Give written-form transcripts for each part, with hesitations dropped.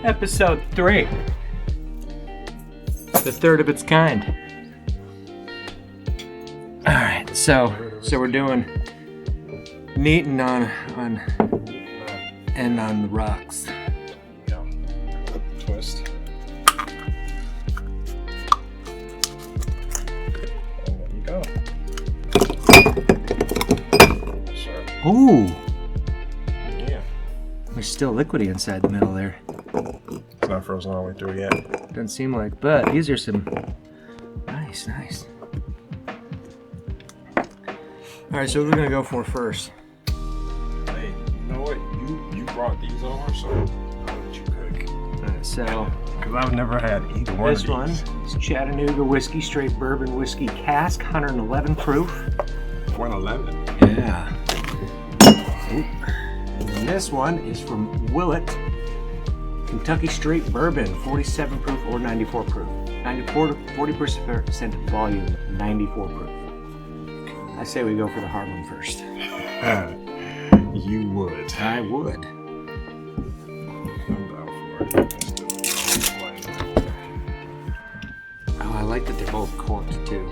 Episode 3. The third of its kind. Alright, so we're doing kneading on the rocks. Yeah. Twist. And there you go. Sure. Ooh! Yeah. There's still liquidy inside the middle there. It's not frozen all the way through yet. Doesn't seem like, but these are some nice. Alright, so what we're gonna go for first. Hey, you know what? You brought these over, so I'll let you cook. Alright, so Because I've never had either one of this these. one is Chattanooga whiskey, straight bourbon whiskey cask, 111 proof. 111. Yeah. Ooh. And then this one is from Willett, Kentucky straight bourbon, 47 proof or 94 proof. 94 to 40% volume, 94 proof. I say we go for the hard one first. You would. I would. I'm down for it. Let's do it. Oh, I like that they're both corked too.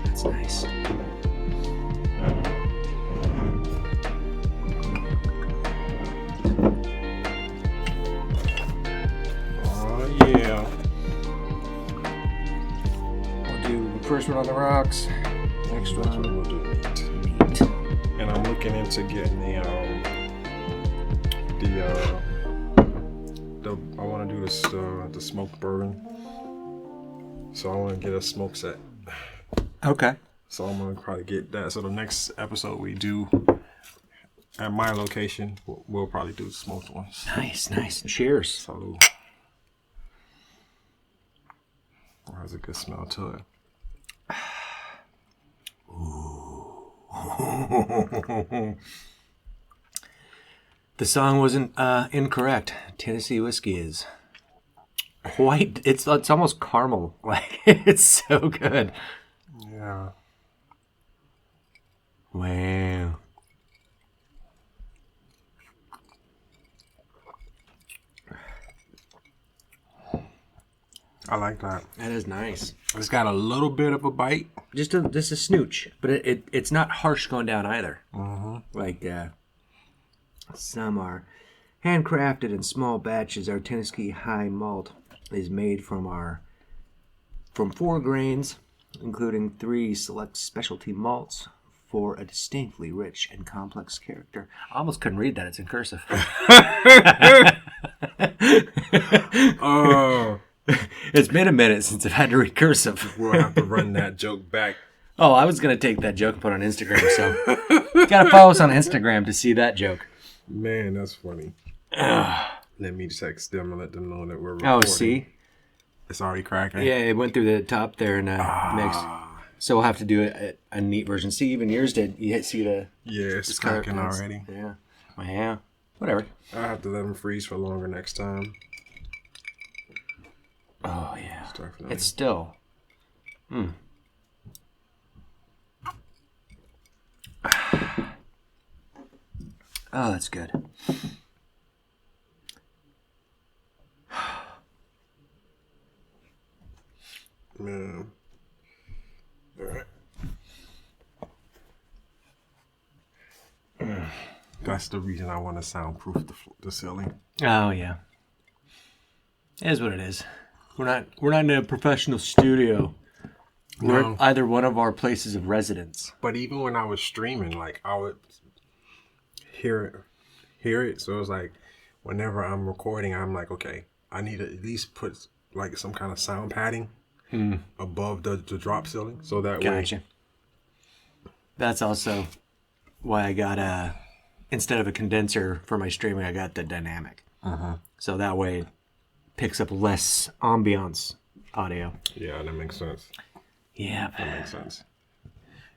That's nice. Oh, yeah. We'll do the first one on the rocks. Next That's what one. we'll do. Neat. And I'm looking into getting the I want to do this the smoked bourbon. So I want to get a smoke set. Okay. So I'm gonna try to get that. So the next episode we do at my location, we'll probably do the smoked ones. Nice. Cheers. So has a good smell to it. The song wasn't incorrect. Tennessee whiskey is quite. It's almost caramel. Like it's so good. Yeah. Wow. I like that. That is nice. It's got a little bit of a bite. Just a snooch, but it's not harsh going down either. Mm-hmm. Like some are handcrafted in small batches. Our Tennessee High Malt is made from 4 grains, including 3 select specialty malts for a distinctly rich and complex character. I almost couldn't read that. It's in cursive. Oh, It's been a minute since I've had to read cursive. we'll have to run that joke back. Oh, I was going to take that joke and put it on Instagram, so got to follow us on Instagram to see that joke. Man, that's funny. Let me text them and let them know that we're recording. Oh, see? It's already cracking. Yeah, it went through the top there and mixed. So we'll have to do a neat version. See, even yours did. You see the... Yeah, it's color cracking codes? already. Yeah. Well, yeah. Whatever. I have to let them freeze for longer next time. Oh, yeah. Definitely. It's still... Oh, that's good. Man. All right. That's the reason I want to soundproof the ceiling. Oh, yeah. It is what it is. We're not in a professional studio. We're No. at either one of our places of residence. But even when I was streaming, like I would hear it. So it was like whenever I'm recording, I'm like, okay, I need to at least put like some kind of sound padding above the drop ceiling, so that way. Gotcha. That's also why I got instead of a condenser for my streaming, I got the dynamic. So that way it picks up less ambiance audio. Yeah, that makes sense. Yeah. That makes sense.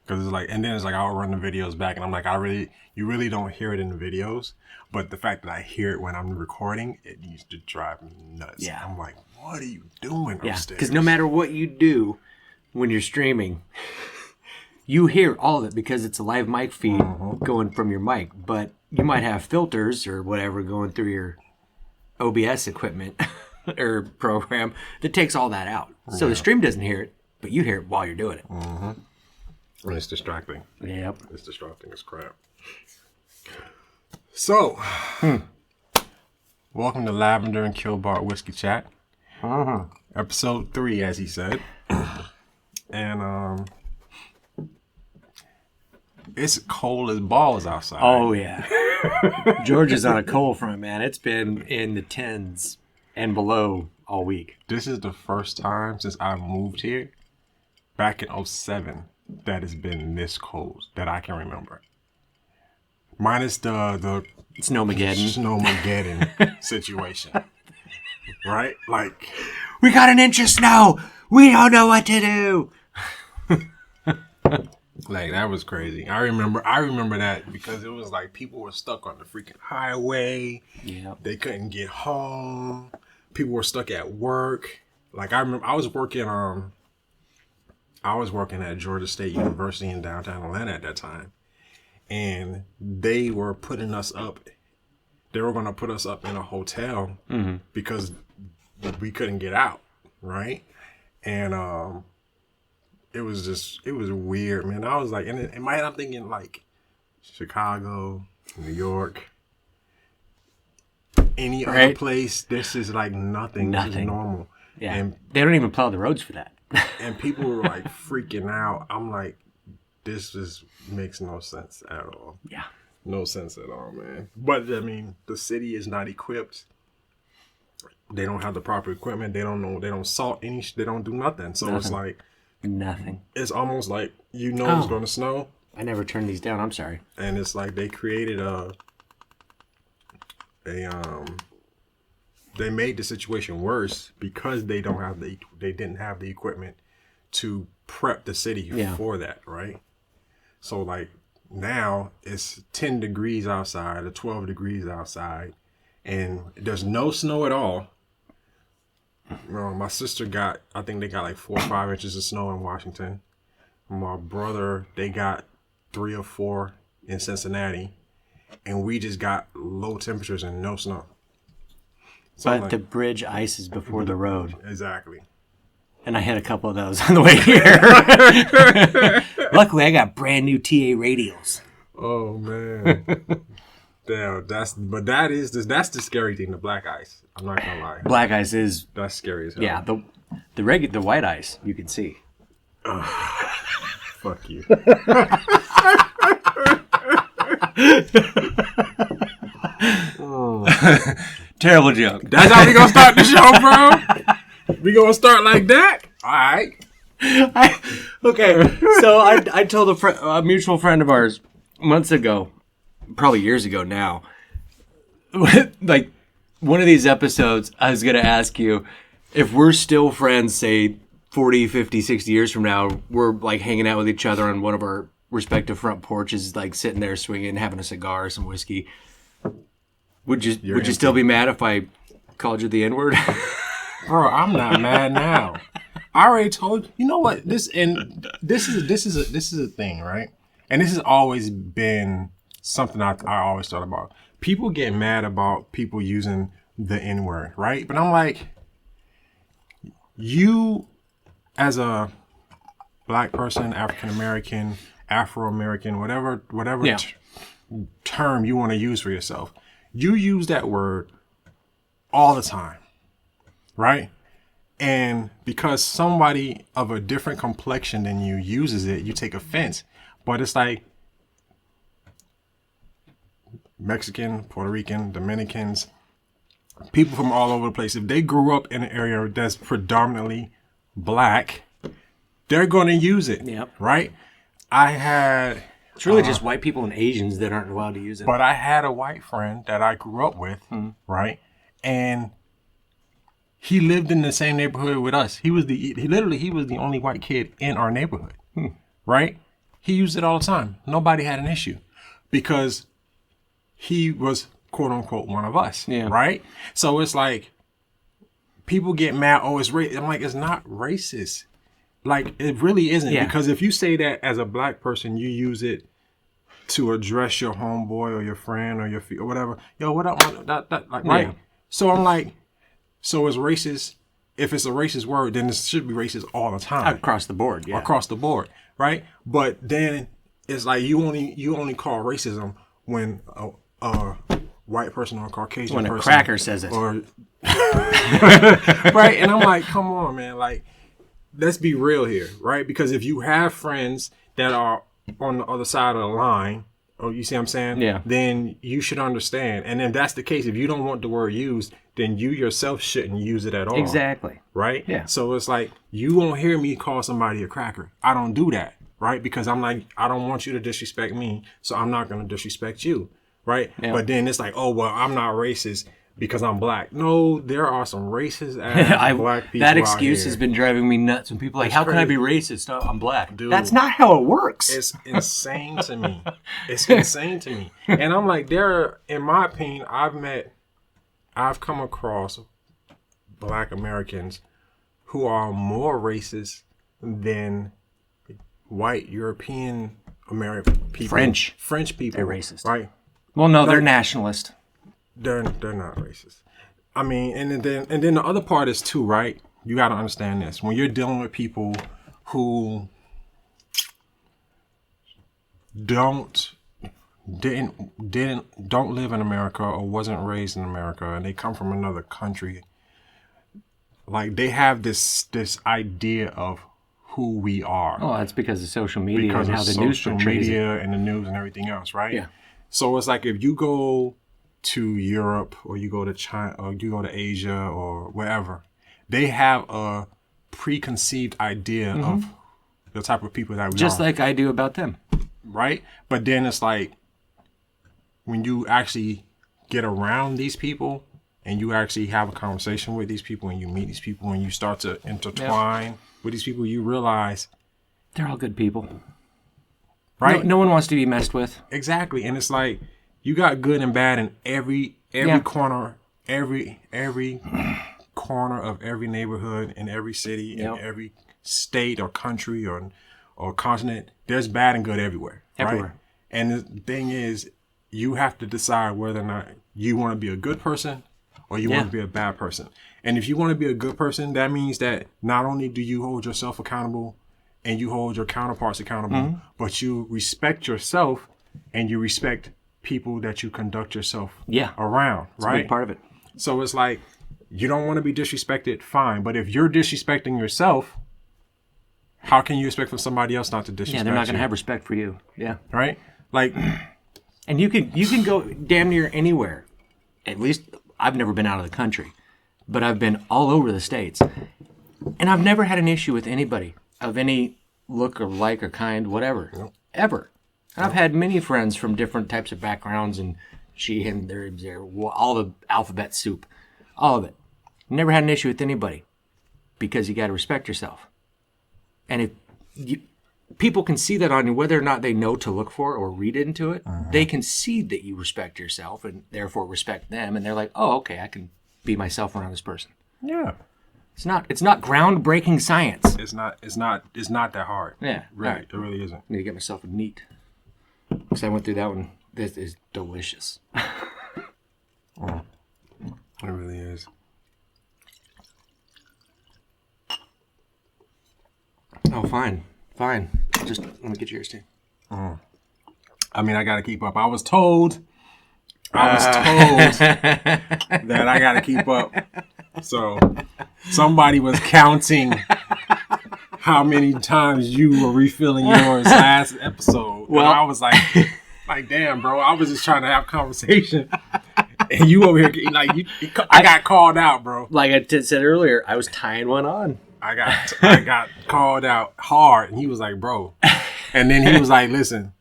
Because it's like, and then it's like I'll run the videos back, and I'm like, you really don't hear it in the videos, but the fact that I hear it when I'm recording, it used to drive me nuts. Yeah. I'm like, what are you doing Yeah, upstairs? because no matter what you do when you're streaming, you hear all of it because it's a live mic feed going from your mic. But you might have filters or whatever going through your OBS equipment or program that takes all that out. So the stream doesn't hear it, but you hear it while you're doing it. Mm-hmm. And it's distracting. Yep. It's distracting as crap. So, welcome to Lavender and Killbar Whiskey Chat. Episode 3, as he said. And, it's cold as balls outside. Oh, yeah. Georgia's on a cold front, man. It's been in the 10s and below all week. This is the first time since I moved here, back in 2007, that it's been this cold that I can remember. Minus the Snowmageddon situation. Right? Like, we got an inch of snow. We don't know what to do. Like, that was crazy. I remember that because it was like people were stuck on the freaking highway. Yeah. They couldn't get home. People were stuck at work. Like, I remember I was working at Georgia State University in downtown Atlanta at that time. And they were putting us up. They were going to put us up in a hotel because we couldn't get out, right? And it was weird, man. I was like, and in my head, I'm thinking like Chicago, New York, any other place. This is like nothing. This is normal. Yeah, and they don't even plow the roads for that. And people were like freaking out. I'm like, this just makes no sense at all. Yeah. No sense at all, man. But, I mean, the city is not equipped. They don't have the proper equipment. They don't know. They don't salt any. They don't do nothing. So It's like. Nothing. It's almost like, it's going to snow. I never turned these down. I'm sorry. And it's like they created they made the situation worse because they didn't have the equipment to prep the city for that, right? So, like, now it's 10 degrees outside or 12 degrees outside, and there's no snow at all. My sister I think they got like 4 or 5 inches of snow in Washington. My brother, they got 3 or 4 in Cincinnati, and we just got low temperatures and no snow. So but the bridge ices before the road. Exactly. And I had a couple of those on the way here. Luckily, I got brand new TA radials. Oh man. Damn, that's the scary thing, the black ice. I'm not gonna lie. Black ice is that's scary as hell. Yeah, the white ice you can see. Fuck you. Terrible joke. That's how we gonna start the show, bro. We gonna start like that? All right. Okay, so I told a mutual friend of ours months ago, probably years ago now, like one of these episodes, I was going to ask you if we're still friends, say 40, 50, 60 years from now, we're like hanging out with each other on one of our respective front porches, like sitting there swinging, having a cigar, some whiskey. Would you still be mad if I called you the N-word? Bro, I'm not mad now. I already told you. You know what? This is a thing, right? And this has always been something I always thought about. People get mad about people using the N-word, right? But I'm like, you as a black person, African American, Afro American, whatever term you want to use for yourself, you use that word all the time, right? And because somebody of a different complexion than you uses it, you take offense. But it's like Mexican, Puerto Rican, Dominicans, people from all over the place, if they grew up in an area that's predominantly black, they're going to use it. Yep. Right? It's really just white people and Asians that aren't allowed to use it. But I had a white friend that I grew up with, right? And he lived in the same neighborhood with us. He was the only white kid in our neighborhood, right? He used it all the time. Nobody had an issue because he was quote unquote one of us, right? So it's like people get mad. Oh, it's racist. I'm like, it's not racist. Like, it really isn't, because if you say that as a black person, you use it to address your homeboy or your friend or or whatever. Yo, what up? Right? So I'm like, so it's racist. If it's a racist word, then it should be racist all the time. Across the board, yeah. Across the board, right? But then it's like you only call racism when a white person or a Caucasian When a person cracker says it. or right. And I'm like, come on, man. Like, let's be real here, right? Because if you have friends that are on the other side of the line, or you see what I'm saying? Yeah. Then you should understand. And if that's the case, if you don't want the word used, then you yourself shouldn't use it at all. Exactly. Right? Yeah. So it's like, you won't hear me call somebody a cracker. I don't do that, right? Because I'm like, I don't want you to disrespect me, so I'm not going to disrespect you, right? Yeah. But then it's like, oh, well, I'm not racist because I'm black. No, there are some racist ass black people That excuse out has here. been driving me nuts. When people are like, It's how can I be crazy. racist? Oh, I'm black. Dude. That's not how it works. It's insane to me. It's insane to me. And I'm like, in my opinion, I've come across black Americans who are more racist than white European American people. French people. They're racist. Right? Well, no, they're nationalist. They're not racist. I mean, and then the other part is too, right? You got to understand this. When you're dealing with people who don't live in America or wasn't raised in America, and they come from another country, like, they have this idea of who we are. Oh, that's because of social media Because and how of the news social portrays it. media and the news and everything else, right? Yeah. So it's like, if you go to Europe or you go to China or you go to Asia or wherever, they have a preconceived idea of the type of people that we Just are, like I do about them. right? But then it's like, when you actually get around these people and you actually have a conversation with these people and you meet these people and you start to intertwine with these people, you realize, They're all good people. right? No one wants to be messed with. Exactly. And it's like, you got good and bad in every corner, every corner of every neighborhood in every city, in every state or country or continent. There's bad and good everywhere. Everywhere. Right? And the thing is, you have to decide whether or not you want to be a good person or you want to be a bad person. And if you want to be a good person, that means that not only do you hold yourself accountable and you hold your counterparts accountable, but you respect yourself and you respect people that you conduct yourself around, It's right? a big part of it. So it's like, you don't want to be disrespected, fine. But if you're disrespecting yourself, how can you expect for somebody else not to disrespect you? Yeah, they're not going to have respect for you. Yeah. Right? Like, And you can go damn near anywhere. At least I've never been out of the country, but I've been all over the States. And I've never had an issue with anybody of any look or like or kind, whatever, ever. And I've had many friends from different types of backgrounds and she, him, their, all the alphabet soup, all of it. Never had an issue with anybody because you got to respect yourself. And if people can see that on you, whether or not they know to look for or read into it, they can see that you respect yourself and therefore respect them. And they're like, oh, okay, I can be myself around this person. yeah. It's not groundbreaking science. It's not that hard. Yeah. Really, All right. it really isn't. I need to get myself a neat. Because I went through that one. This is delicious. It really is. Oh, fine. Just let me get yours too. I mean, I got to keep up. I was told that I got to keep up. So somebody was counting how many times you were refilling yours last episode. Well, and I was like, damn, bro. I was just trying to have conversation, and you over here I got called out, bro. Like I said earlier, I was tying one on. I got called out hard, and he was like, bro. And then he was like, listen,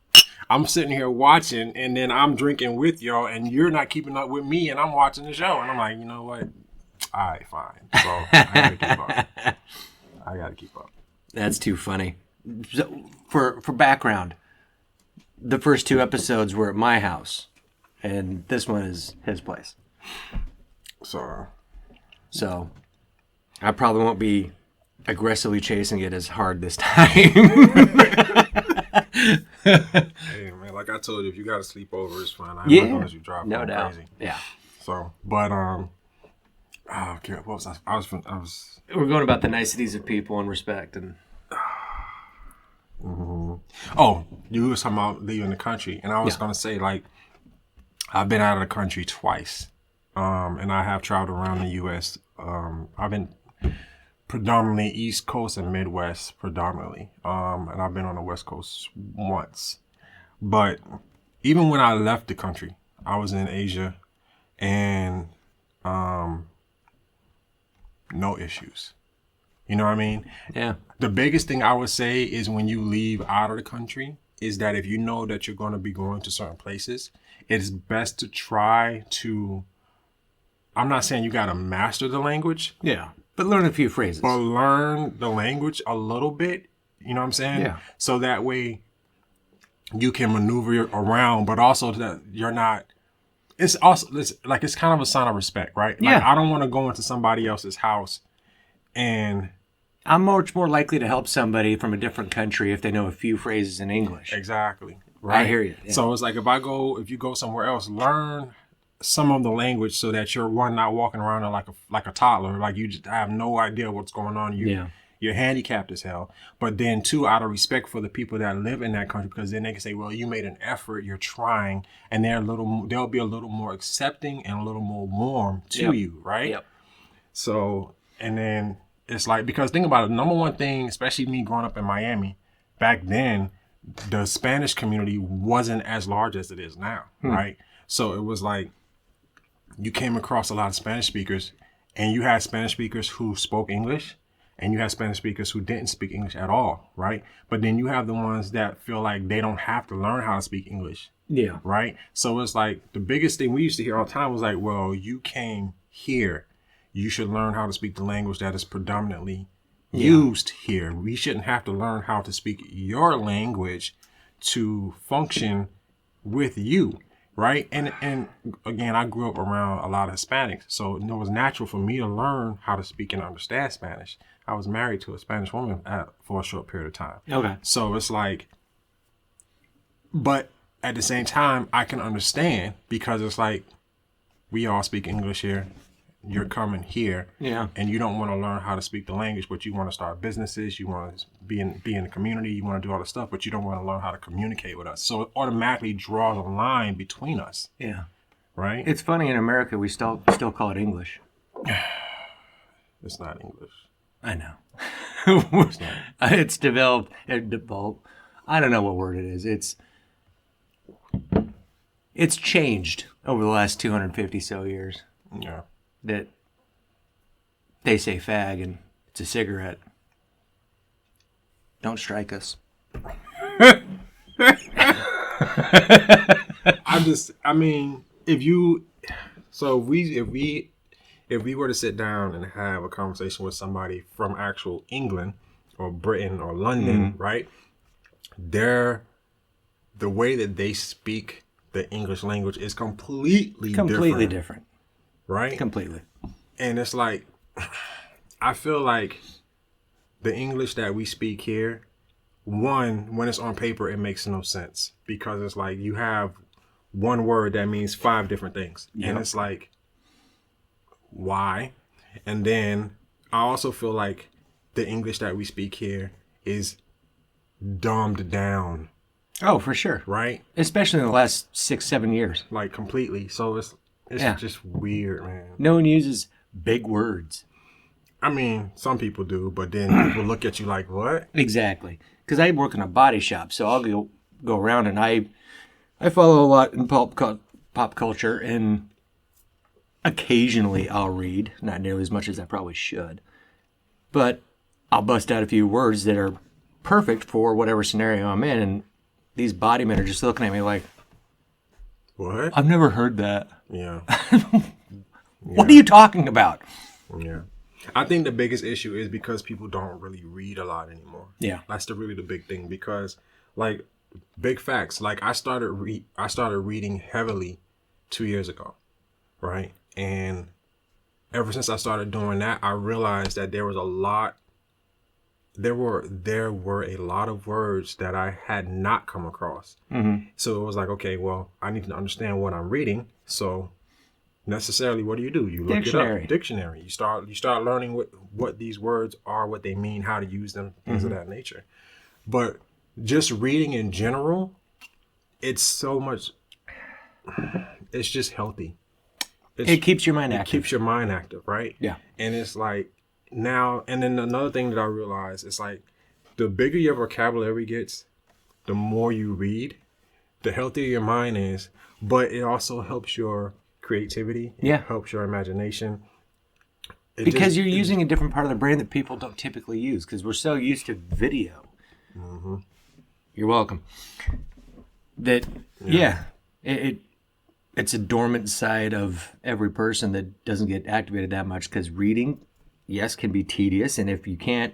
I'm sitting here watching, and then I'm drinking with y'all, and you're not keeping up with me, and I'm watching the show. And I'm like, you know what? All right, fine. So I gotta keep up. That's too funny. So, for background, the first two episodes were at my house, and this one is his place. So I probably won't be aggressively chasing it as hard this time. Hey, man, like I told you, if you got to sleep over, it's fine. I'm not gonna let you drop no all doubt. crazy. Yeah. So, but Oh, okay. What was I was. We're going about the niceties of people and respect, and Oh, you was talking about leaving the country, and I was gonna say like I've been out of the country twice, and I have traveled around the U.S. I've been predominantly East Coast and Midwest predominantly, and I've been on the West Coast once. But even when I left the country, I was in Asia, and no issues. You know what I mean? yeah, The biggest thing I would say is when you leave out of the country is that if you know that you're going to be going to certain places, it's best to try to, I'm not saying you got to master the language, yeah. But learn a few phrases. but learn the language a little bit. You know what I'm saying? Yeah. So that way you can maneuver around, but also that you're not, it's also, it's kind of a sign of respect, right? Like, Yeah. I don't want to go into somebody else's house and I'm much more likely to help somebody from a different country if they know a few phrases in English. exactly. I hear you. Yeah. So it's like if you go somewhere else, learn some of the language so that you're not walking around like a toddler, like you just have no idea what's going on. You're handicapped as hell. But then two, out of respect for the people that live in that country, because then they can say, well, you made an effort, you're trying, and they'll be a little more accepting and a little more warm to Yep. you, right? Yep. So, and then it's like, because think about it, number one thing, especially me growing up in Miami, back then, the Spanish community wasn't as large as it is now, right? So it was like, you came across a lot of Spanish speakers, and you had Spanish speakers who spoke English, and you had Spanish speakers who didn't speak English at all, right? But then you have the ones that feel like they don't have to learn how to speak English, Yeah. right? So it's like the biggest thing we used to hear all the time was like, well, you came here, you should learn how to speak the language that is predominantly used here. We shouldn't have to learn how to speak your language to function with you, right? And again, I grew up around a lot of Hispanics, so it was natural for me to learn how to speak and understand Spanish. I was married to a Spanish woman for a short period of time. Okay. So it's like, but at the same time, I can understand because it's like, we all speak English here. You're coming here, Yeah. and you don't want to learn how to speak the language, but you want to start businesses. You want to be in the community. You want to do all the stuff, but you don't want to learn how to communicate with us. So it automatically draws a line between us, Yeah. right? It's funny, in America we still call it English. It's not English. I know. It's developed. I don't know what word it is. It's changed over the last 250 so years. Yeah. That they say fag and it's a cigarette. Don't strike us. I mean, if we were to sit down and have a conversation with somebody from actual England or Britain or London, right? The way that they speak the English language is completely different. right? Completely. And it's like, I feel like the English that we speak here, one, when it's on paper, it makes no sense because it's like you have one word that means 5 different things. Yep. And it's like, why? And then I also feel like the English that we speak here is dumbed down, Oh, for sure. right? Especially in the last 6-7 years. Like completely. So it's Yeah. just weird, man. No one uses big words. I mean, some people do, but then people look at you like, what? Exactly. Because I work in a body shop, so I'll go around and I follow a lot in pop culture, and occasionally I'll read, not nearly as much as I probably should, but I'll bust out a few words that are perfect for whatever scenario I'm in, and these body men are just looking at me like, What? I've never heard that. Yeah. What are you talking about? Yeah. I think the biggest issue is because people don't really read a lot anymore. Yeah. That's really the big thing because like big facts, like I started reading heavily 2 years ago, right? And ever since I started doing that, I realized that there were a lot of words that I had not come across. Mm-hmm. So it was like, okay, well, I need to understand what I'm reading. So necessarily, what do? You look Dictionary. it up. Dictionary. You start learning what these words are, what they mean, how to use them, things of that nature. But just reading in general, it's so much. It's just healthy. It keeps your mind active. Keeps your mind active, right? Yeah. And it's like now, and then another thing that I realized is like the bigger your vocabulary gets, the more you read, the healthier your mind is. But it also helps your creativity. Yeah. It helps your imagination. Because you're using a different part of the brain that people don't typically use because we're so used to video. Mm-hmm. You're welcome. That, it's a dormant side of every person that doesn't get activated that much because reading, yes, can be tedious. And if you can't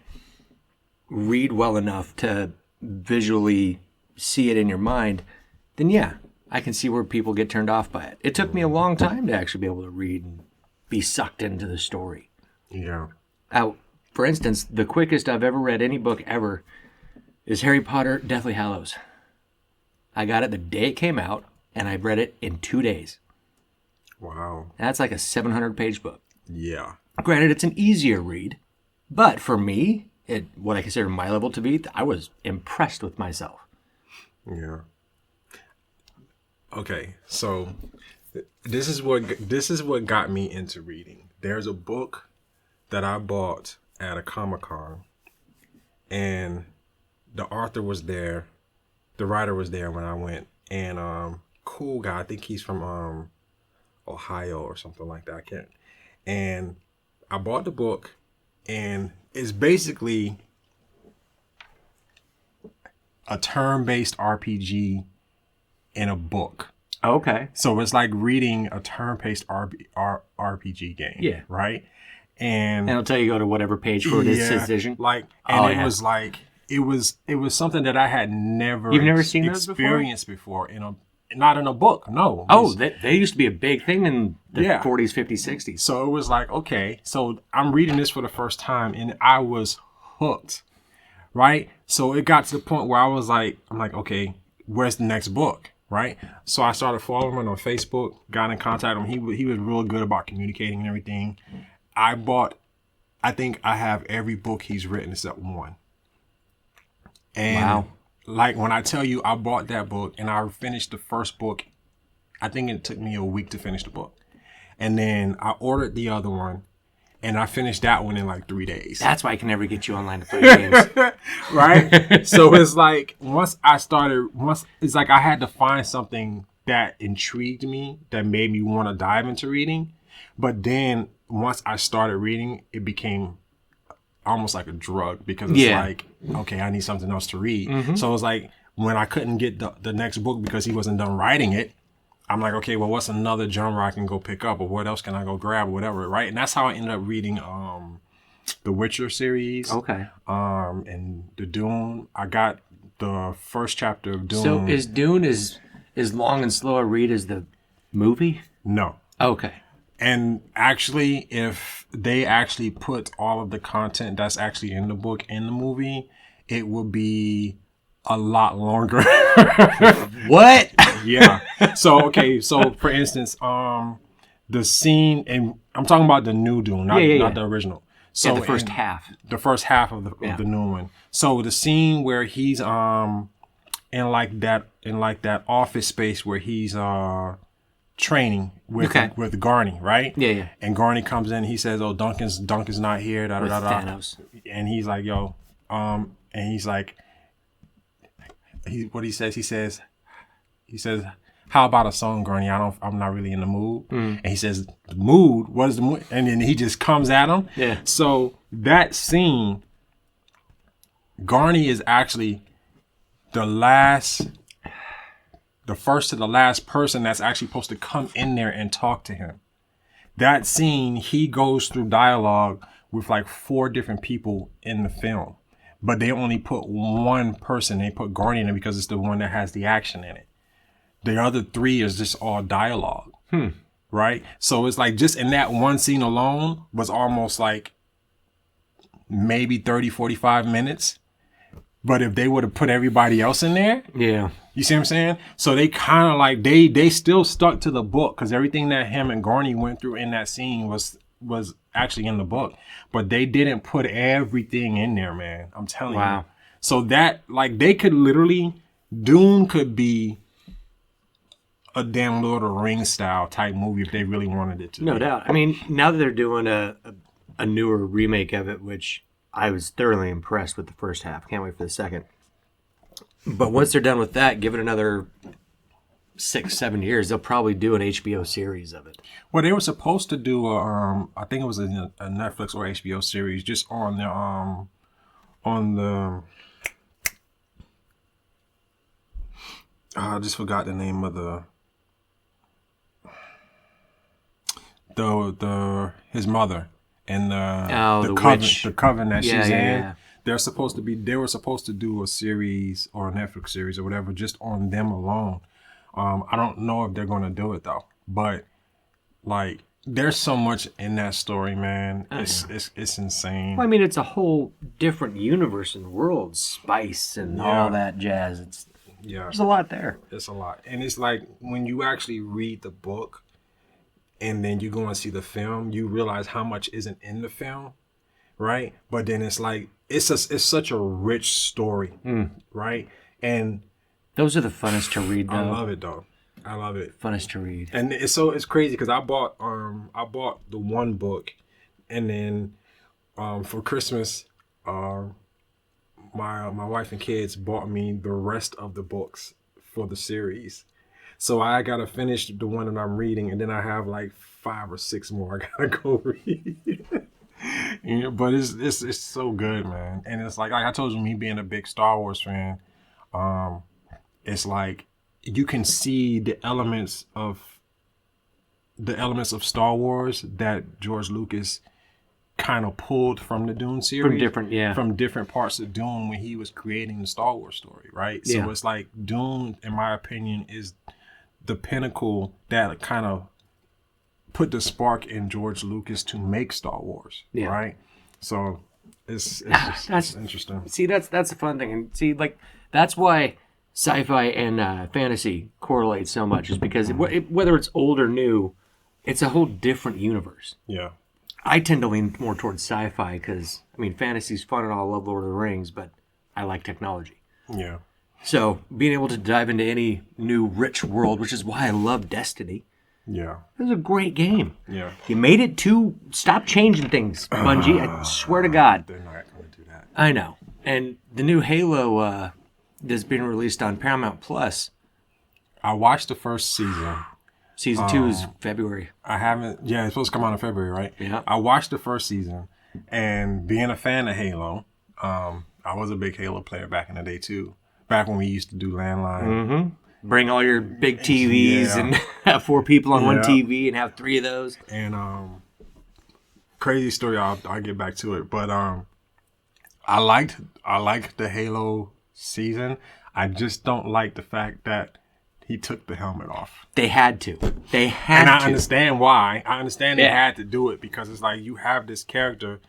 read well enough to visually see it in your mind, then yeah, I can see where people get turned off by it. It took me a long time to actually be able to read and be sucked into the story. Yeah. For instance, the quickest I've ever read any book ever is Harry Potter Deathly Hallows. I got it the day it came out, and I read it in 2 days. Wow. That's like a 700-page book. Yeah. Granted, it's an easier read, but for me, what I consider my level to be, I was impressed with myself. Yeah. Okay, so this is what got me into reading. There's a book that I bought at a Comic-Con, and the author was there, the writer was there when I went, and cool guy, I think he's from Ohio or something like that. I can't. And I bought the book, and it's basically a turn-based RPG in a book. Okay. So it's like reading a turn-based RPG game. Yeah. Right? And it'll tell you go to whatever page for this decision. Like, and it was like, it was something that I had never You've never seen those experienced before not in a book. No. Oh, they used to be a big thing in the 40s, 50s, 60s. So it was like, okay, so I'm reading this for the first time and I was hooked. Right? So it got to the point where I'm like, okay, where's the next book? Right? So I started following him on Facebook, got in contact with him. He was real good about communicating and everything. I think I have every book he's written except one. And wow. Like when I tell you I bought that book and I finished the first book, I think it took me a week to finish the book. And then I ordered the other one and I finished that one in like 3 days. That's why I can never get you online to play games. Right? So it's like it's like I had to find something that intrigued me, that made me want to dive into reading. But then once I started reading, it became almost like a drug because it's like, okay, I need something else to read. Mm-hmm. So it was like when I couldn't get the next book because he wasn't done writing it, I'm like, okay, well, what's another genre I can go pick up, or what else can I go grab, or whatever, right? And that's how I ended up reading the Witcher series. Okay. And the Dune. I got the first chapter of Dune. So is Dune as long and slow a read as the movie? No. Okay. And actually, if they actually put all of the content that's actually in the book in the movie, it would be a lot longer. What? Yeah. So, okay. So, for instance, the scene, and I'm talking about the new Dune, not the original. So the first half. The first half of the new one. So the scene where he's in like that office space where he's training with Garny, right? Yeah. And Garny comes in, he says, "Oh, Duncan's not here." With Thanos. And he's like, "Yo," and he's like, what he says, he says, "How about a song, Garny? I'm not really in the mood." And he says, "The mood? What is the mood?" And then he just comes at him. Yeah. So that scene, Garny is actually the first to the last person that's actually supposed to come in there and talk to him. That scene, he goes through dialogue with like 4 different people in the film, but they only put one person. They put Garny in it because it's the one that has the action in it. The other 3 is just all dialogue. Right? So it's like just in that one scene alone was almost like maybe 30, 45 minutes. But if they would have put everybody else in there, Yeah. you see what I'm saying? So they kind of like they still stuck to the book because everything that him and Garney went through in that scene was actually in the book, but they didn't put everything in there, man. I'm telling you. Wow. So that like they could literally Dune could be a damn Lord of the Rings style type movie if they really wanted it to. No be. doubt. I mean, now that they're doing a newer remake of it, which I was thoroughly impressed with the first half. Can't wait for the second. But once they're done with that, give it another 6-7 years, they'll probably do an HBO series of it. Well, they were supposed to do I think it was a Netflix or HBO series just on the I just forgot the name of his mother and the coven, witch. the coven that Yeah, she's yeah, in. yeah. They were supposed to do a series or a Netflix series or whatever just on them alone. I don't know if they're going to do it though, but like there's so much in that story, man. It's insane. Well, I mean, it's a whole different universe and world, spice and all that jazz. Yeah, There's a lot there. it's a lot, and it's like when you actually read the book and then you go and see the film, you realize how much isn't in the film, right? But then it's like it's such a rich story, right? And Those are the funnest to read, though. I love it though. I love it. Funnest to read. And it's crazy because I bought the one book, and then for Christmas, my wife and kids bought me the rest of the books for the series. So I gotta finish the one that I'm reading, and then I have like 5 or 6 more I gotta go read. You know, but it's so good, man. And it's like I told you, me being a big Star Wars fan, it's like you can see the elements of Star Wars that George Lucas kind of pulled from the Dune series. From different parts of Dune when he was creating the Star Wars story, right? Yeah. So it's like Dune, in my opinion, is the pinnacle that kind of put the spark in George Lucas to make Star Wars, right? So it's interesting. See, that's the fun thing, and see, like that's why sci-fi and fantasy correlate so much, is because whether it's old or new, it's a whole different universe. Yeah. I tend to lean more towards sci-fi because, I mean, fantasy's fun and all. I love Lord of the Rings, but I like technology. Yeah. So being able to dive into any new rich world, which is why I love Destiny. Yeah. It was a great game. Yeah. You made it to stop changing things, Bungie. I swear to God. They're not going to do that. I know. And the new Halo that's being released on Paramount Plus. I watched the first season. Season 2 is February. I haven't. Yeah, it's supposed to come out in February, right? Yeah. I watched the first season, and being a fan of Halo, I was a big Halo player back in the day too. Back when we used to do landline. Mm-hmm. Bring all your big TVs and have 4 people on one TV and have 3 of those. And crazy story. I'll get back to it, but I liked the Halo season. I just don't like the fact that he took the helmet off. They had to. And I understand why. I understand they had to do it because it's like you have this character,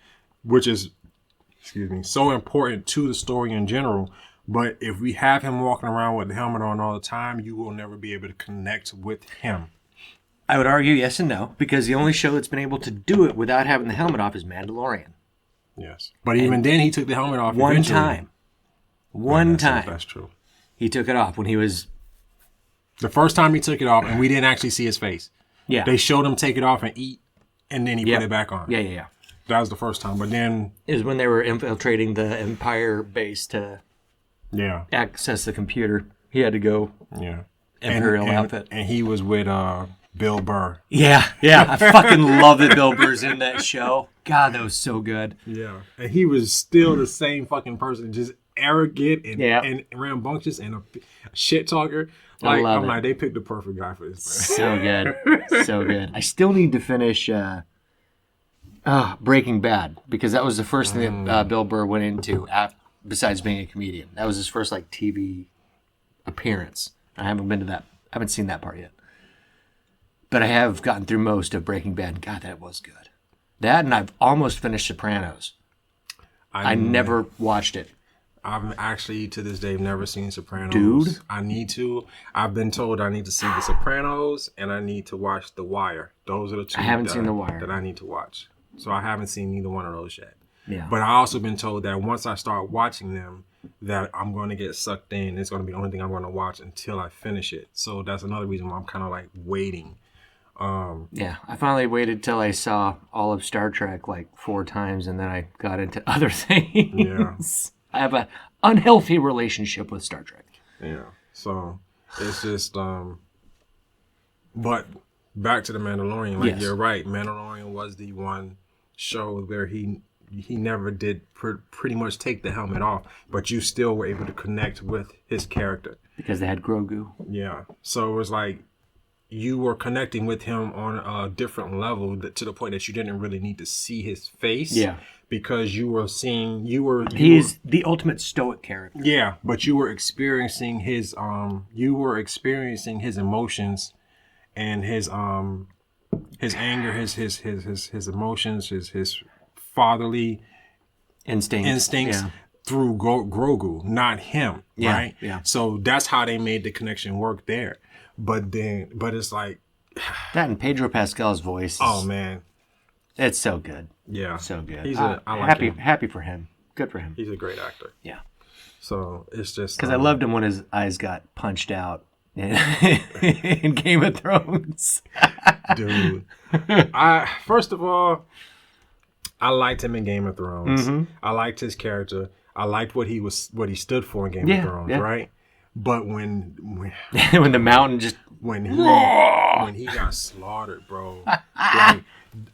which is, so important to the story in general. But if we have him walking around with the helmet on all the time, you will never be able to connect with him. I would argue yes and no, because the only show that's been able to do it without having the helmet off is Mandalorian. Yes. But even then, he took the helmet off One eventually. time. One time. That's true. He took it off when he was... The first time he took it off, and we didn't actually see his face. Yeah. They showed him take it off and eat, and then he put it back on. Yeah. That was the first time. But then... It was when they were infiltrating the Empire base to access the computer. He had to go Imperial outfit. And he was with Bill Burr. Yeah. I fucking love that Bill Burr's in that show. God, that was so good. Yeah. And he was still the same fucking person, just arrogant and rambunctious and a shit talker. Like, I'm like, they picked the perfect guy for this. So good. So good. I still need to finish Breaking Bad, because that was the first thing that Bill Burr went into besides being a comedian. That was his first like TV appearance. I haven't been to that. I haven't seen that part yet. But I have gotten through most of Breaking Bad. God, that was good. That, and I've almost finished Sopranos. I never watched it. I've actually to this day never seen Sopranos. Dude. I need to. I've been told I need to see The Sopranos and I need to watch The Wire. Those are the two. I haven't seen The Wire. That I need to watch. So I haven't seen neither one of those yet. Yeah. But I also been told that once I start watching them, that I'm going to get sucked in. It's going to be the only thing I'm going to watch until I finish it. So that's another reason why I'm kind of like waiting. Yeah, I finally waited till I saw all of Star Trek like 4 times, and then I got into other things. Yeah. I have an unhealthy relationship with Star Trek. Yeah. So it's just, but back to the Mandalorian. Like Yes. You're right. Mandalorian was the one show where he never did pretty much take the helmet off, but you still were able to connect with his character. Because they had Grogu. Yeah. So it was like you were connecting with him on a different level to the point that you didn't really need to see his face. Yeah. Because you were seeing, He's the ultimate stoic character. yeah, but you were experiencing his emotions and his anger, his emotions, his fatherly Instincts. Yeah. through Grogu, not him, Yeah, right? yeah. So that's how they made the connection work there. But it's like, That and Pedro Pascal's voice. oh man, It's so good. yeah, So good. I like him. Happy for him. Good for him. He's a great actor. Yeah. So it's just Because I loved him when his eyes got punched out in Game of Thrones. dude. First of all, I liked him in Game of Thrones. Mm-hmm. I liked his character. I liked what he stood for in Game Yeah, of Thrones, yeah. right? But when When the mountain just... when he got slaughtered, bro. Like,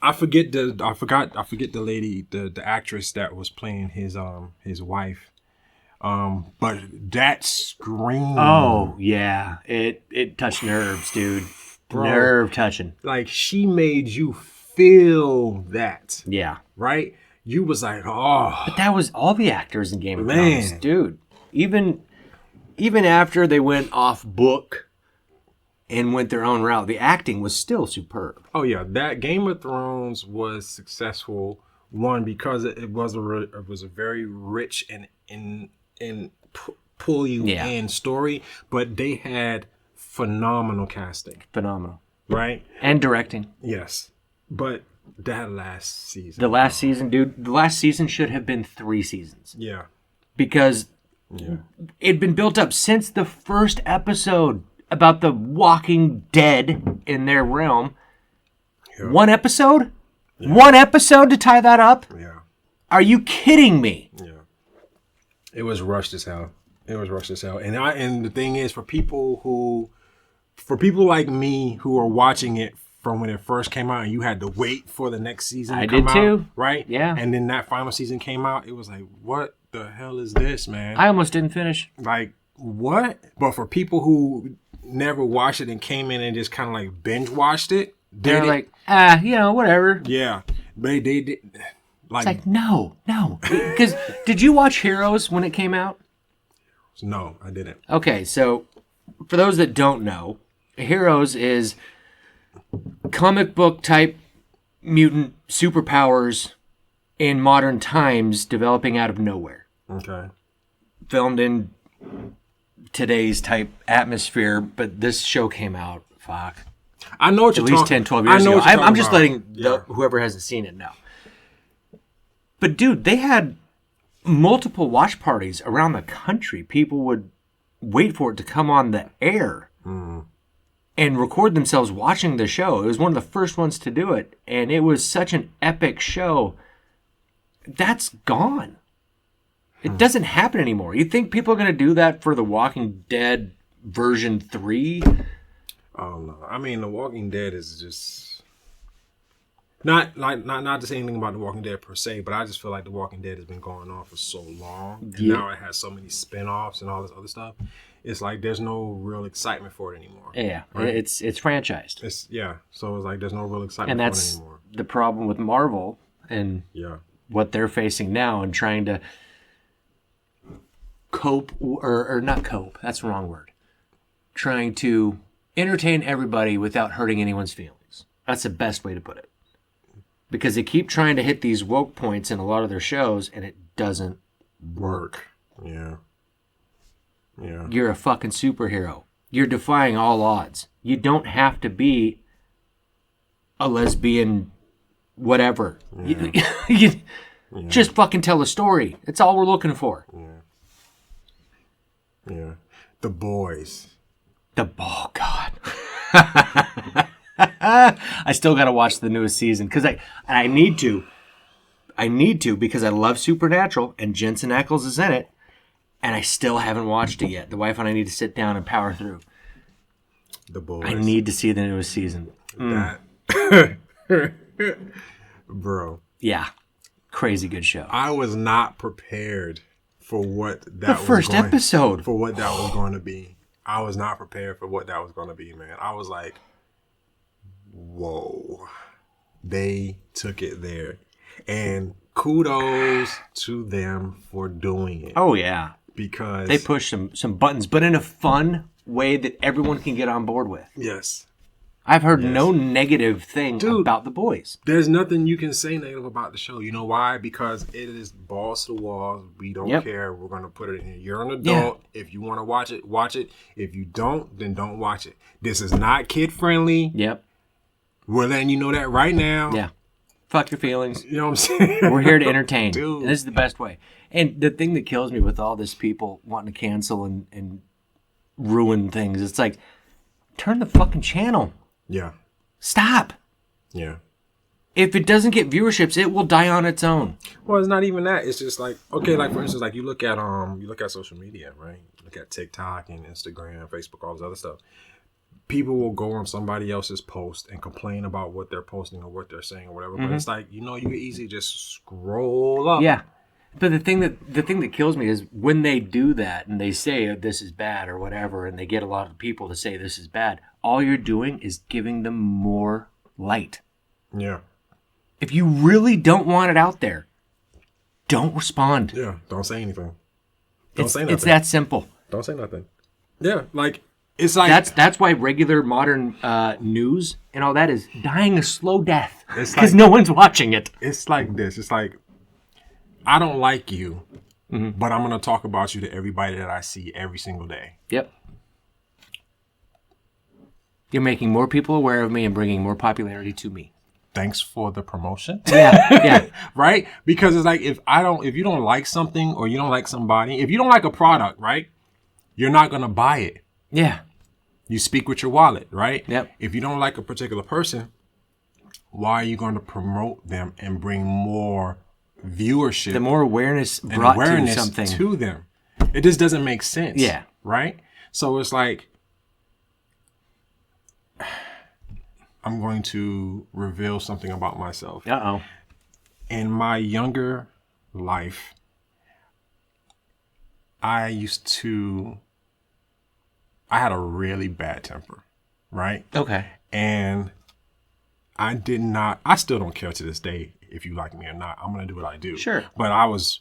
I forget the lady, the actress that was playing his wife. But that scream, Oh, yeah. It touched nerves, dude. Bro. Nerve touching. like she made you feel that, Yeah. right? You was like, oh, But that was all the actors in Game of Man. Thrones, dude. Even after they went off book and went their own route, the acting was still superb. oh yeah, that Game of Thrones was successful. One, because it was a very rich and pull you Yeah. in story, but they had phenomenal casting, Phenomenal. right? And directing. Yes, but that last season, The last season, dude, the last season should have been 3 seasons. yeah, Because it'd been built up since the first episode about the Walking Dead in their realm. Yeah. One episode? One episode to tie that up? yeah, Are you kidding me? yeah. It was rushed as hell. And the thing is, for people like me who are watching it from when it first came out, and you had to wait for the next season to I come did out, too. right? Yeah. And then that final season came out. It was like, what the hell is this, man? I almost didn't finish. Like, what? But for people who never watched it and came in and just kind of like binge watched it, They're did it- like, whatever. yeah, they did. Like, It's like, no. Because did you watch Heroes when it came out? no, I didn't. Okay, so for those that don't know, Heroes is comic book type mutant superpowers in modern times developing out of nowhere. Okay. Filmed in today's type atmosphere, but this show came out, I know what at you're least talking. 10, 12 I years know ago. what you're I'm talking just about. letting Yeah. whoever hasn't seen it know. But dude, they had multiple watch parties around the country. People would wait for it to come on the air and record themselves watching the show. It was one of the first ones to do it, and it was such an epic show. That's gone. It doesn't happen anymore. You think people are going to do that for The Walking Dead version 3? Oh no! I mean, The Walking Dead is just not to say anything about The Walking Dead per se, but I just feel like The Walking Dead has been going on for so long, and Yeah. now it has so many spin-offs and all this other stuff. It's like there's no real excitement for it anymore. Yeah, Right. it's franchised. So it's like there's no real excitement And for it that's anymore. the problem with Marvel and Yeah, what they're facing now and trying to cope or not cope, that's the wrong word. Trying to entertain everybody without hurting anyone's feelings. That's the best way to put it. Because they keep trying to hit these woke points in a lot of their shows and it doesn't work. Yeah. Yeah. You're a fucking superhero. You're defying all odds. You don't have to be a lesbian, whatever. You just fucking tell a story. That's all we're looking for. Yeah. The Boys. Oh, God. I still got to watch the newest season because I need to. I need to because I love Supernatural and Jensen Ackles is in it, and I still haven't watched it yet. The wife and I need to sit down and power through. The Boys. I need to see the newest season. That. Bro. Yeah. Crazy good show. I was not prepared for what that First episode. For what that was going to be. I was not prepared for what that was going to be, man. I was like, whoa. They took it there. And kudos to them for doing it. Oh, yeah. Because they push some buttons, but in a fun way that everyone can get on board with. Yes. I've heard no negative thing about The Boys. There's nothing you can say negative about the show. You know why? Because it is balls to the walls. We don't care. We're going to put it in here. You're an adult. Yeah. If you want to watch it, watch it. If you don't, then don't watch it. This is not kid friendly. Yep. We're letting you know that right now. Yeah. Fuck your feelings. You know what I'm saying? We're here to entertain. Dude. And this is the best way. And the thing that kills me with all this people wanting to cancel and ruin things, it's like, turn the fucking channel. Yeah. Stop. Yeah. If it doesn't get viewerships, it will die on its own. Well, it's not even that. It's just like, okay, like for instance, like you look at social media, right? Look at TikTok and Instagram, Facebook, all this other stuff. People will go on somebody else's post and complain about what they're posting or what they're saying or whatever. But it's like, you can easily just scroll up. Yeah. But the thing that kills me is when they do that and they say this is bad or whatever, and they get a lot of people to say this is bad, all you're doing is giving them more light. Yeah. If you really don't want it out there, don't respond. Yeah. Don't say anything. Don't say nothing. It's that simple. Don't say nothing. Yeah. Like, it's like that's why regular modern news and all that is dying a slow death because like, no one's watching it. It's like this. It's like, I don't like you, but I'm going to talk about you to everybody that I see every single day. Yep. You're making more people aware of me and bringing more popularity to me. Thanks for the promotion. Yeah. Right? Because it's like, if you don't like something or you don't like somebody, if you don't like a product, right? You're not going to buy it. Yeah. You speak with your wallet, right? Yep. If you don't like a particular person, why are you going to promote them and bring more viewership? The more awareness brought to something to them. It just doesn't make sense. Yeah. Right? So it's like, I'm going to reveal something about myself. Uh-oh. In my younger life, I had a really bad temper, right? Okay. And I still don't care to this day if you like me or not. I'm going to do what I do. Sure. But I was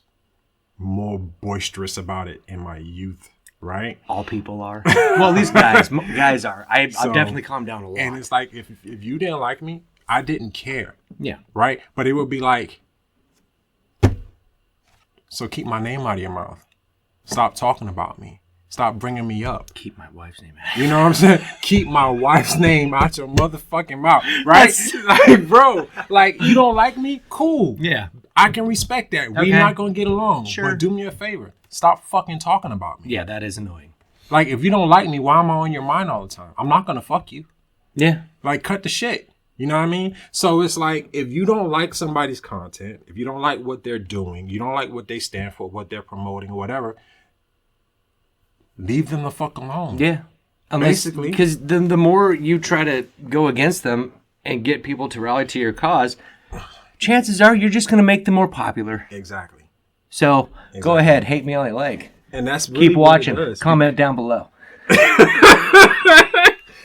more boisterous about it in my youth, right? All people are. Well, at least guys are. I've definitely calmed down a lot. And it's like, if you didn't like me, I didn't care. Yeah. Right? But it would be like, so keep my name out of your mouth. Stop talking about me. Stop bringing me up. Keep my wife's name out. You know what I'm saying? Keep my wife's name out your motherfucking mouth. Right? Like, bro, like, you don't like me? Cool. Yeah. I can respect that. Okay. We're not going to get along. Sure. But do me a favor. Stop fucking talking about me. Yeah, that is annoying. Like, if you don't like me, why am I on your mind all the time? I'm not going to fuck you. Yeah. Like, cut the shit. You know what I mean? So it's like, if you don't like somebody's content, if you don't like what they're doing, you don't like what they stand for, what they're promoting, or whatever, leave them the fuck alone. Yeah. Basically. Because the more you try to go against them and get people to rally to your cause, chances are you're just going to make them more popular. Exactly. So go ahead, hate me all you like. And that's really keep what watching. it does. Comment down below.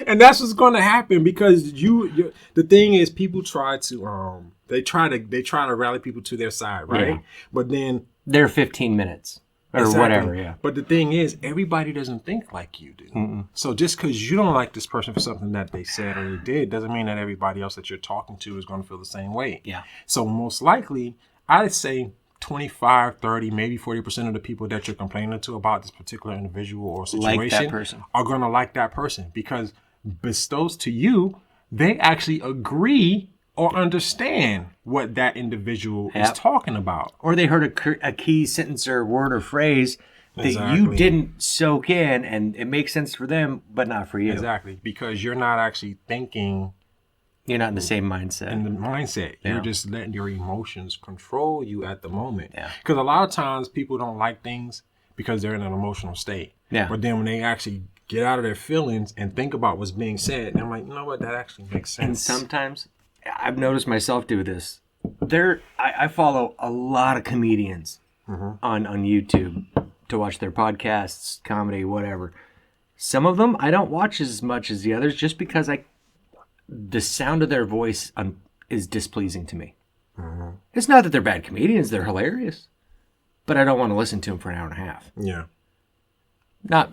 And that's what's going to happen because you the thing is, people try to they try to rally people to their side, right? Yeah. But then they're 15 minutes or exactly. whatever. Yeah. But the thing is, everybody doesn't think like you do. Mm-mm. So just because you don't like this person for something that they said or they did doesn't mean that everybody else that you're talking to is going to feel the same way. Yeah. So most likely, I'd say 25, 30, maybe 40% of the people that you're complaining to about this particular individual or situation Like that person. are going to like that person because bestows to you, they actually agree or understand what that individual is Yep. talking about. Or they heard a key sentence or word or phrase that you Exactly. didn't soak in, and it makes sense for them, but not for you. Exactly. Because you're not actually thinking You're not in the same mindset. in the mindset. You're Yeah. just letting your emotions control you at the moment. Yeah. Because a lot of times people don't like things because they're in an emotional state. Yeah. But then when they actually get out of their feelings and think about what's being said, they're like, you know what, that actually makes sense. And sometimes I've noticed myself do this. I follow a lot of comedians on YouTube to watch their podcasts, comedy, whatever. Some of them I don't watch as much as the others just because the sound of their voice is displeasing to me. It's not that they're bad comedians; they're hilarious, but I don't want to listen to them for an hour and a half. Yeah. Not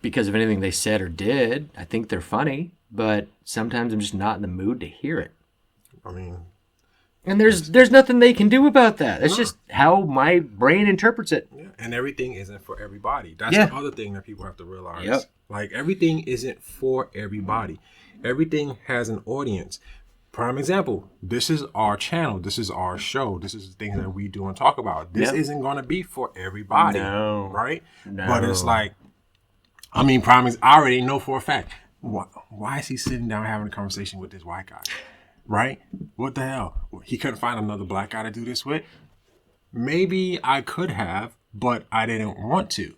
because of anything they said or did. I think they're funny, but sometimes I'm just not in the mood to hear it. I mean, And there's nothing they can do about that. It's just how my brain interprets it. yeah. And everything isn't for everybody. That's Yeah. the other thing that people have to realize. Yep. Like, everything isn't for everybody. Everything has an audience. Prime example, this is our channel. This is our show. This is the things that we do and talk about. This Yep. isn't going to be for everybody. No. Right? No. But it's like, I mean, I already know for a fact. Why is he sitting down having a conversation with this white guy? Right? What the hell? He couldn't find another black guy to do this with? Maybe I could have, but I didn't want to.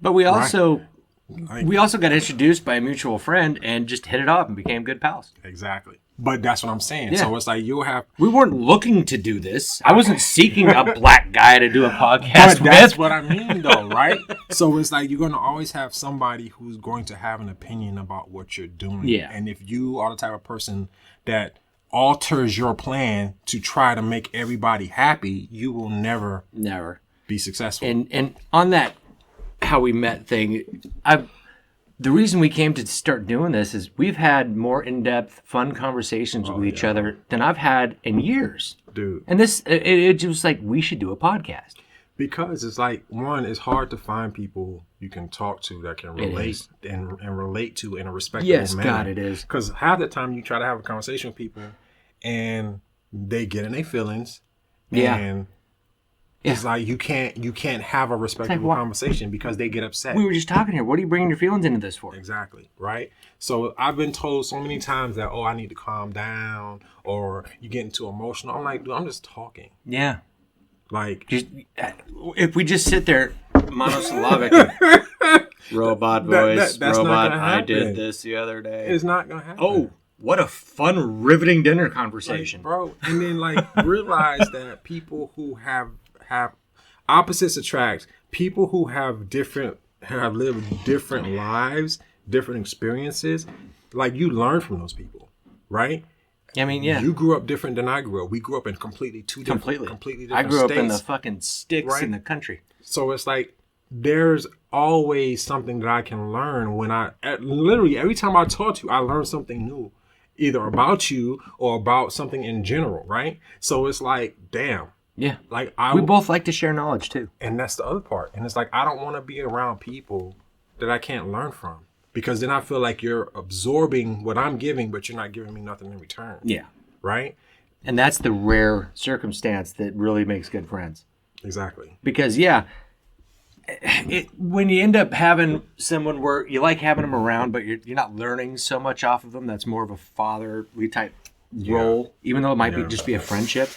But we also Like, got introduced by a mutual friend and just hit it off and became good pals. exactly. But that's what I'm saying. Yeah. So it's like you'll have. We weren't looking to do this. I wasn't seeking a black guy to do a podcast But that's with. what I mean, though, right? So it's like you're going to always have somebody who's going to have an opinion about what you're doing. Yeah. And if you are the type of person that alters your plan to try to make everybody happy, you will never Never. be successful. And on that how we met thing, the reason we came to start doing this is we've had more in-depth, fun conversations with each other than I've had in years. Dude. And this, it just like, we should do a podcast. Because it's like, one, it's hard to find people you can talk to that can relate is. and relate to in a respectable Yes, manner. God, it is. Because half the time you try to have a conversation with people and they get in their feelings. Yeah. And Yeah. it's like you can't have a respectable why- conversation because they get upset. We were just talking here. What are you bringing your feelings into this for? Exactly. Right. So I've been told so many times that, I need to calm down, or you getting too emotional. I'm like, dude, I'm just talking. Yeah. Like, Just if we just sit there monosyllabic, and, robot voice, that's not robot. gonna I happen. did this the other day. it's not gonna happen. Oh, what a fun, riveting dinner Like, conversation. bro. And then realize that people who have opposites attract. People who have lived different lives, different experiences. Like, you learn from those people, right? I mean, yeah, You grew up different than I grew up. We grew up in completely different I grew up in the states. fucking sticks right? in the country. So it's like there's always something that I can learn when literally every time I talk to you, I learn something new, either about you or about something in general, right? So it's like, damn, Yeah, like we both like to share knowledge too. and that's the other part. And it's like, I don't want to be around people that I can't learn from, because then I feel like you're absorbing what I'm giving, but you're not giving me nothing in return, Yeah, right? and that's the rare circumstance that really makes good friends. Exactly. Because yeah, when you end up having someone where you like having them around, but you're not learning so much off of them, that's more of a fatherly type role, even though it might be just be a friendship.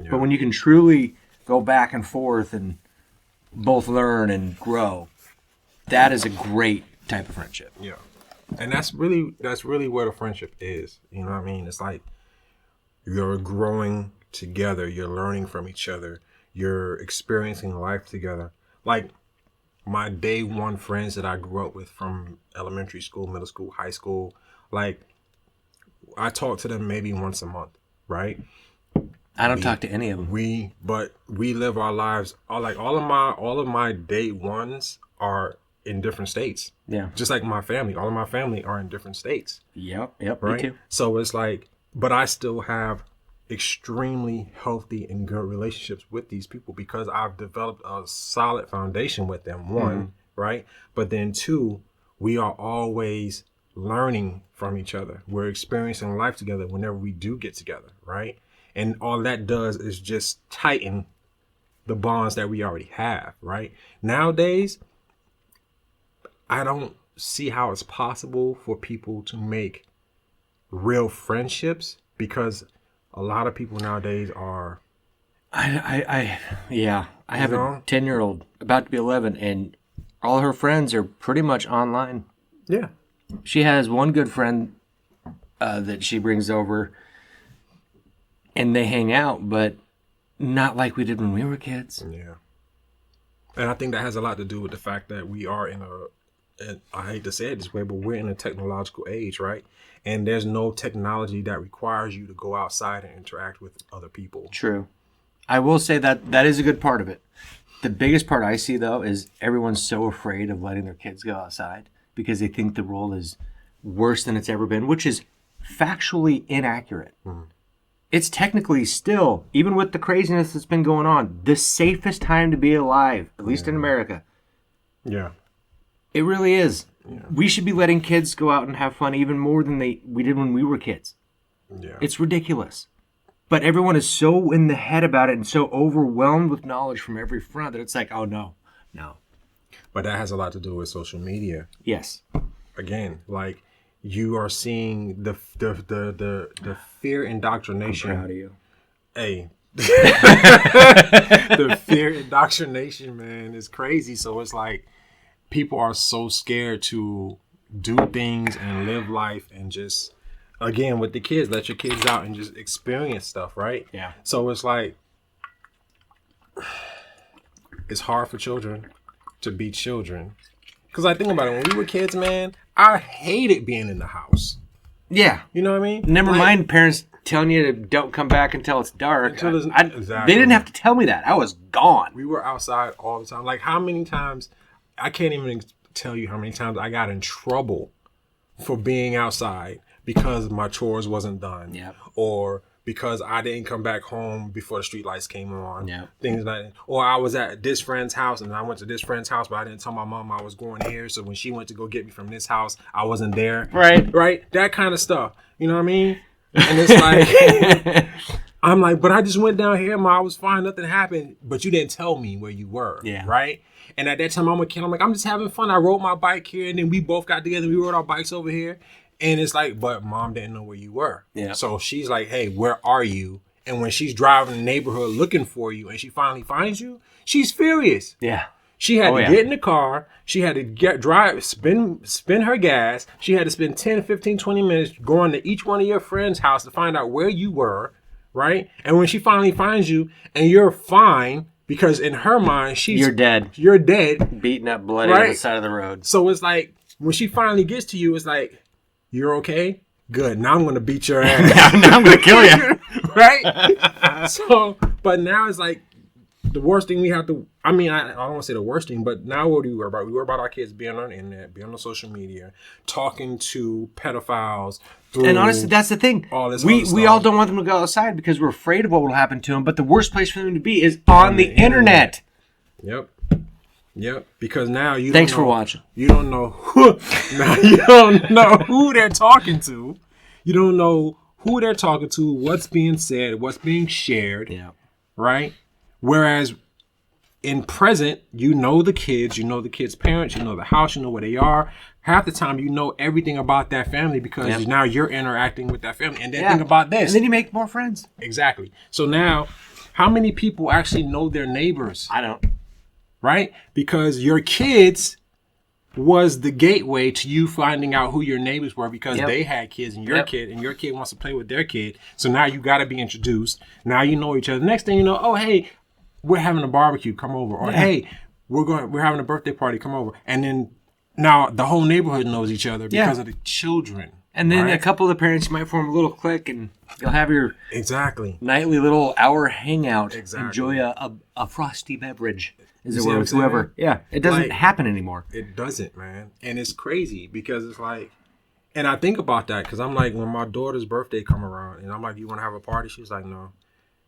But when you can truly go back and forth and both learn and grow, that is a great type of friendship. Yeah. And that's really what a friendship is. You know what I mean? It's like you're growing together, you're learning from each other, you're experiencing life together. Like my day one friends that I grew up with from elementary school, middle school, high school, like I talk to them maybe once a month, right? I don't talk to any of them. We live our lives. All of my day ones are in different states. Yeah. Just like my family, all of my family are in different states, Yep. right? Me too. So it's like, but I still have extremely healthy and good relationships with these people because I've developed a solid foundation with them. One, right? But then two, we are always learning from each other. We're experiencing life together whenever we do get together, right? And all that does is just tighten the bonds that we already have, right? Nowadays, I don't see how it's possible for people to make real friendships because a lot of people nowadays are. I have know? a 10-year-old about to be 11, and all her friends are pretty much online. Yeah. She has one good friend that she brings over, and they hang out, but not like we did when we were kids. Yeah. And I think that has a lot to do with the fact that we are and I hate to say it this way, but we're in a technological age, right? And there's no technology that requires you to go outside and interact with other people. True. I will say that is a good part of it. The biggest part I see, though, is everyone's so afraid of letting their kids go outside because they think the world is worse than it's ever been, which is factually inaccurate. Mm-hmm. It's technically still, even with the craziness that's been going on, the safest time to be alive, at least in America. Yeah. It really is. Yeah. We should be letting kids go out and have fun even more than we did when we were kids. Yeah. It's ridiculous. But everyone is so in the head about it and so overwhelmed with knowledge from every front that it's like, oh, no. But that has a lot to do with social media. Yes. Again, like you are seeing the fear indoctrination. I'm proud of you. Hey. The fear indoctrination, man, is crazy. So it's like people are so scared to do things and live life and just, again, with the kids, let your kids out and just experience stuff, right? Yeah. So it's like, it's hard for children to be children. Because I think about it, when we were kids, man, I hated being in the house. Yeah. You know what I mean? Never mind parents telling you to don't come back until it's dark. Exactly. They didn't have to tell me that. I was gone. We were outside all the time. Like, how many times, I can't even tell you how many times I got in trouble for being outside because my chores wasn't done. Yep. Or because I didn't come back home before the street lights came on. Yep. Things like that. Or I was at this friend's house and I went to this friend's house, but I didn't tell my mom I was going here. So when she went to go get me from this house, I wasn't there. Right? That kind of stuff. You know what I mean? And it's like, I'm like, but I just went down here, Ma, I was fine, nothing happened. But you didn't tell me where you were. Yeah. Right? And at that time, I'm a kid. I'm like, I'm just having fun. I rode my bike here, and then we both got together. We rode our bikes over here. And it's like, but Mom didn't know where you were. Yeah. So she's like, hey, where are you? And when she's driving the neighborhood looking for you and she finally finds you, she's furious. Yeah. She had to get in the car. She had to spin her gas. She had to spend 10, 15, 20 minutes going to each one of your friends' house to find out where you were, right? And when she finally finds you and you're fine, because in her mind, you're dead. You're dead. Beaten up, bloody on the side of the road. So it's like, when she finally gets to you, it's like, you're okay? Good. Now I'm going to beat your ass. now I'm going to kill you. Right? So, but now it's like, the worst thing we have to, I don't want to say the worst thing, but now what do we worry about? We worry about our kids being on the internet, being on social media, talking to pedophiles. And honestly, that's the thing. We all don't want them to go outside because we're afraid of what will happen to them. But the worst place for them to be is on the internet. Yep. Because now you Thanks for watching. You don't know who. Now you don't know who they're talking to. You don't know who they're talking to, what's being said, what's being shared. Yeah. Right? Whereas in present, you know the kids parents, you know the house, you know where they are. Half the time, you know everything about that family because now you're interacting with that family. And then think about this. And then you make more friends. Exactly. So now, how many people actually know their neighbors? I don't. Right? Because your kids was the gateway to you finding out who your neighbors were because they had kids and your kid wants to play with their kid. So now you got to be introduced. Now you know each other. Next thing you know, oh, hey, we're having a barbecue, come over. Or hey, we're having a birthday party, come over. And then now the whole neighborhood knows each other because of the children. And then a couple of the parents might form a little clique and you'll have your nightly little hour hangout. Enjoy a frosty beverage. Is it with whoever? Yeah. It doesn't happen anymore. It doesn't, man. And it's crazy because it's like, And I think about that because I'm like, when my daughter's birthday come around, and I'm like, you want to have a party? She's like, no.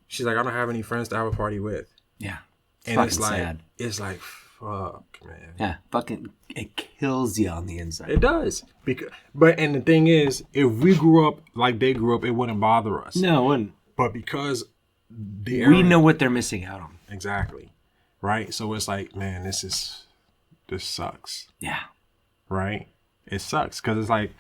She's like, I don't have any friends to have a party with. Yeah. And Fucking it's like, sad. it's like, fuck, man. Yeah, fucking, it kills you on the inside. It does. And the thing is, if we grew up like they grew up, it wouldn't bother us. No, it wouldn't. But because We know what they're missing out on. Exactly. Right? So it's like, man, this sucks. Yeah. Right? It sucks because it's like,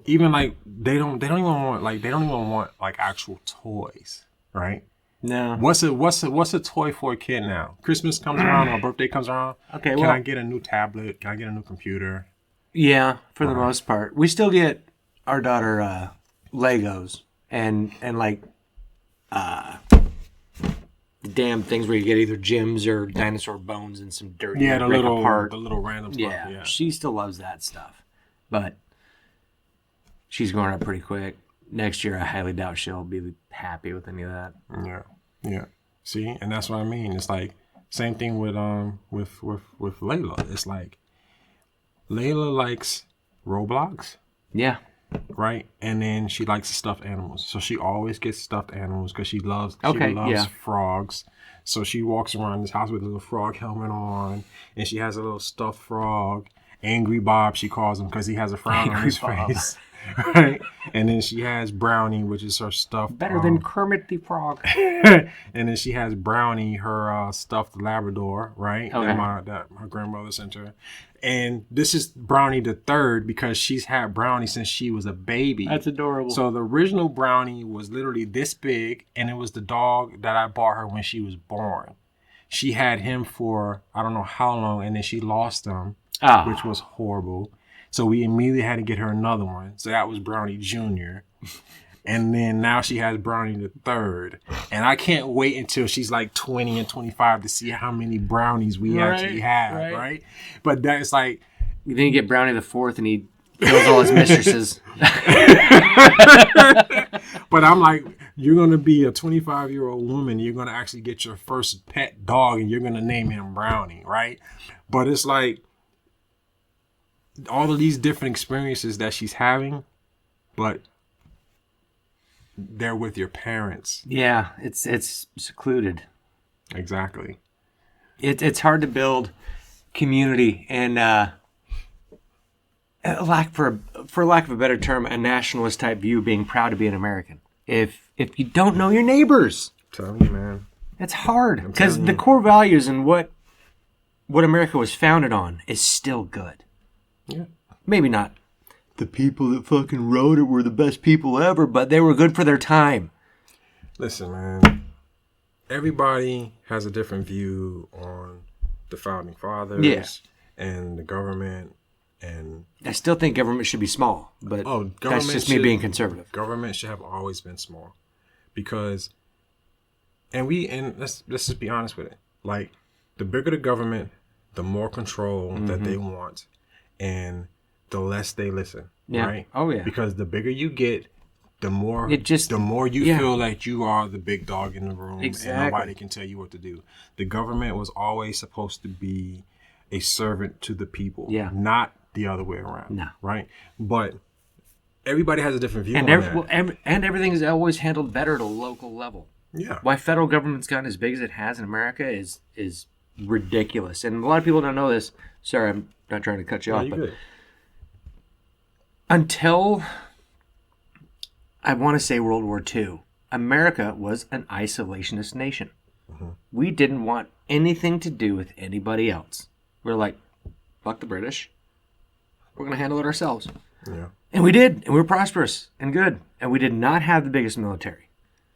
even like they don't even want like actual toys, right? No. What's a toy for a kid now? Christmas comes around or birthday comes around. Okay, Can well, I get a new tablet? Can I get a new computer? yeah, for the most part. We still get our daughter Legos and like the damn things where you get either gems or dinosaur bones and some dirt. Yeah, you break apart. the little random stuff. Yeah, Yeah. she still loves that stuff, but she's growing up pretty quick. Next year, I highly doubt she'll be happy with any of that. Yeah. Yeah. See, and that's what I mean. It's like same thing with Layla. It's like Layla likes Roblox, Yeah, right? And then she likes stuffed animals. So she always gets stuffed animals because she loves yeah. frogs. So she walks around this house with a little frog helmet on, and she has a little stuffed frog. Angry Bob, she calls him because he has a frown on his face. Right? And then she has Brownie, which is her stuffed. better than Kermit the Frog. And then she has Brownie, her stuffed Labrador, right? Okay. That my grandmother sent her. And this is Brownie the third because she's had Brownie since she was a baby. That's adorable. So the original Brownie was literally this big, and it was the dog that I bought her when she was born. She had him for I don't know how long, and then she lost him, which was horrible. So we immediately had to get her another one. So that was Brownie Jr. And then now she has Brownie the third. And I can't wait until she's like 20 and 25 to see how many brownies we actually have, right? But that's like... Then you get Brownie the fourth and he kills all his mistresses. But I'm like, you're going to be a 25-year-old woman. You're going to actually get your first pet dog and you're going to name him Brownie, right? But it's like... all of these different experiences that she's having, but they're with your parents. Yeah, it's secluded. Exactly. It's hard to build community and for lack of a better term, a nationalist type view, being proud to be an American. If you don't know your neighbors, Tell me, man. it's hard because the core values and what America was founded on is still good. Yeah. Maybe not the people that fucking wrote it were the best people ever, but they were good for their time. Listen, man. Everybody has a different view on the founding fathers and the government. And I still think government should be small, but that's just me being conservative. Government should have always been small, because, and let's just be honest with it. Like, the bigger the government, the more control that they want, and the less they listen. Yeah. Right? Oh yeah. Because the bigger you get, the more you feel like you are the big dog in the room, Exactly. and nobody can tell you what to do. The government was always supposed to be a servant to the people, not the other way around. No. Right? But everybody has a different view And on that. and everything is always handled better at a local level. Yeah. Why federal government's gotten as big as it has in America is ridiculous. And a lot of people don't know this. Sorry, I'm not trying to cut you off, you're but good. until I want to say World War II, America was an isolationist nation. We didn't want anything to do with anybody else. We're like, fuck the British. We're going to handle it ourselves. Yeah. And we did. And we were prosperous and good. And we did not have the biggest military.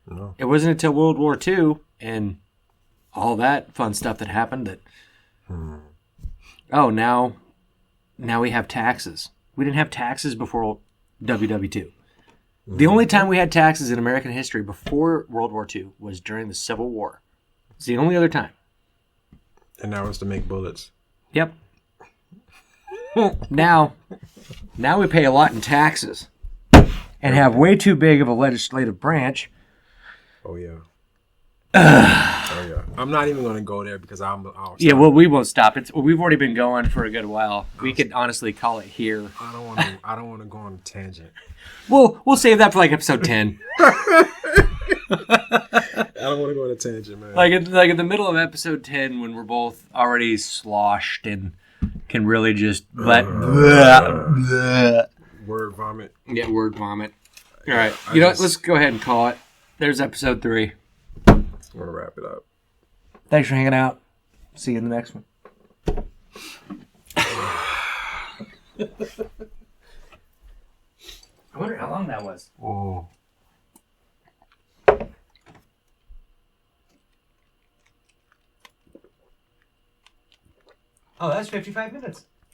No. It wasn't until World War II and all that fun stuff that happened that, now we have taxes. We didn't have taxes before WW2. The only time we had taxes in American history before World War II was during the Civil War. It's the only other time. And that was to make bullets. Yep. Now we pay a lot in taxes and have way too big of a legislative branch. Oh, yeah. Oh, yeah. I'm not even going to go there because I'll Yeah, well, we won't stop. We've already been going for a good while. We could honestly call it here. I don't want to. I don't want to go on a tangent. We'll save that for like episode 10. I don't want to go on a tangent, man. Like in the middle of episode 10 when we're both already sloshed and can really just let Word vomit. get word vomit. All right, you know what? Let's go ahead and call it. There's episode 3. I'm gonna wrap it up. Thanks for hanging out. See you in the next one. I wonder how long that was. Oh. Oh, that's 55 minutes.